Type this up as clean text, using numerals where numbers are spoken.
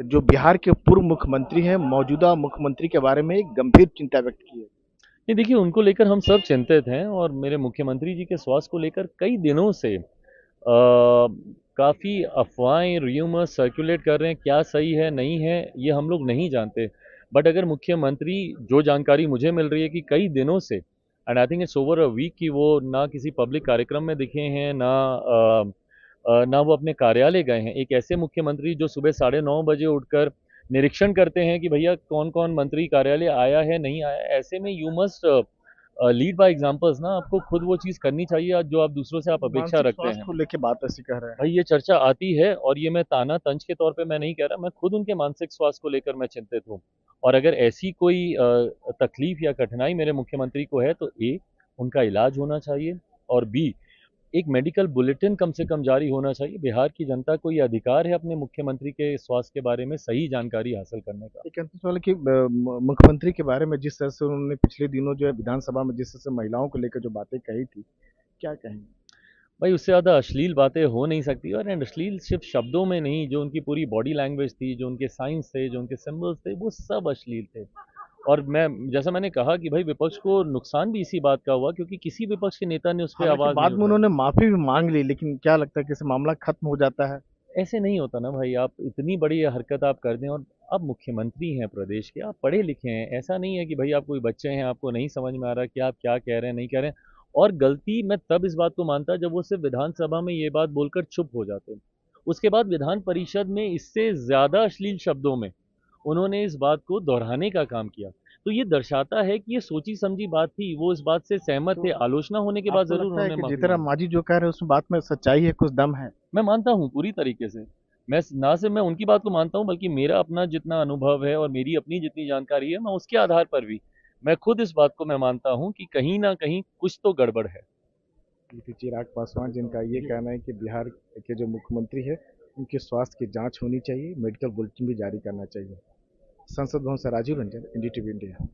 जो बिहार के पूर्व मुख्यमंत्री हैं, मौजूदा मुख्यमंत्री के बारे में एक गंभीर चिंता व्यक्त की है। नहीं देखिए, उनको लेकर हम सब चिंतित हैं और मेरे मुख्यमंत्री जी के स्वास्थ्य को लेकर कई दिनों से काफ़ी अफ़वाहें, र्यूमर्स सर्कुलेट कर रहे हैं, क्या सही है, नहीं है, ये हम लोग नहीं जानते। बट अगर मुख्यमंत्री जो जानकारी मुझे मिल रही है कि कई दिनों से and I think it's over a week कि वो ना किसी पब्लिक कार्यक्रम में दिखे हैं, ना वो अपने कार्यालय गए हैं। एक ऐसे मुख्यमंत्री जो सुबह 9:30 बजे उठकर निरीक्षण करते हैं कि भैया कौन-कौन मंत्री कार्यालय आया है, नहीं आया है। ऐसे में you must lead by examples ना, आपको खुद वो चीज़ करनी चाहिए जो आप दूसरों से आप अपेक्षा मानसिक रखते स्वास्थ्य हैं। को लेके बात ऐसी कह रहे हैं। भाई ये चर्चा आती है और ये मैं ताना-तंज के तौर पे मैं नहीं कह रहा, मैं खुद उनके मानसिक स्वास्थ्य को लेकर मैं चिंतित हूँ। और अगर ऐसी कोई तकलीफ़ या कठिनाई मेरे मुख्यमंत्री को है तो ए, उनका इलाज होना चाहिए और बी, एक मेडिकल बुलेटिन कम से कम जारी होना चाहिए। बिहार की जनता को ये अधिकार है अपने मुख्यमंत्री के स्वास्थ्य के बारे में सही जानकारी हासिल करने का। ये कहते सवाल है कि मुख्यमंत्री के बारे में जिस तरह से उन्होंने पिछले दिनों जो है विधानसभा में जिस तरह से महिलाओं को लेकर जो बातें कही थी, क्या कहेंगे? भाई उससे ज़्यादा अश्लील बातें हो नहीं सकती और एंड अश्लील सिर्फ शब्दों में नहीं, जो उनकी पूरी बॉडी लैंग्वेज थी, जो उनके साइंस थे, जो उनके सिंबल्स थे, वो सब अश्लील थे। और मैं जैसा मैंने कहा कि भाई विपक्ष को नुकसान भी इसी बात का हुआ क्योंकि किसी विपक्ष के नेता ने उस पे हालाँकि आवाज़ नहीं बाद में उठाई। उन्होंने माफ़ी भी माँग ली, लेकिन क्या लगता है कि इससे मामला खत्म हो जाता है? ऐसे नहीं होता ना भाई, आप इतनी बड़ी हरकत आप कर दें और आप मुख्यमंत्री हैं प्रदेश के, आप पढ़े लिखे हैं, ऐसा नहीं है कि भाई आप कोई बच्चे हैं, आपको नहीं समझ में आ रहा कि आप क्या कह रहे हैं, नहीं कह रहे हैं। और गलती मैं तब इस बात को मानता जब वो सिर्फ विधानसभा में ये बात बोलकर चुप हो जाते। उसके बाद विधान परिषद में इससे ज़्यादा अश्लील शब्दों में उन्होंने इस बात को दोहराने का काम किया। तो ये दर्शाता है कि ये सोची समझी बात थी, वो इस बात से सहमत थे, तो आलोचना होने के बाद आपको ज़रूर लगता है उन्होंने कि माफ़ी जीतन राम माँगी। मांझी जो कह रहे हैं, उस बात में सच्चाई है, कुछ दम है? मैं मानता हूँ पूरी तरीके से। मैं ना सिर्फ़ मैं उनकी बात को मानता हूँ बल्कि मेरा अपना जितना अनुभव है और मेरी अपनी जितनी जानकारी है, मैं उसके आधार पर भी मैं खुद इस बात को मैं मानता हूँ कि कहीं न कहीं कुछ तो गड़बड़ है। ये चिराग पासवान जिनका ये कहना है कि बिहार के जो मुख्यमंत्री है, उनके स्वास्थ्य की जाँच होनी चाहिए, मेडिकल बुलेटिन भी जारी करना चाहिए। संसद भवन से राजीव रंजन, एनडीटीवी इंडिया।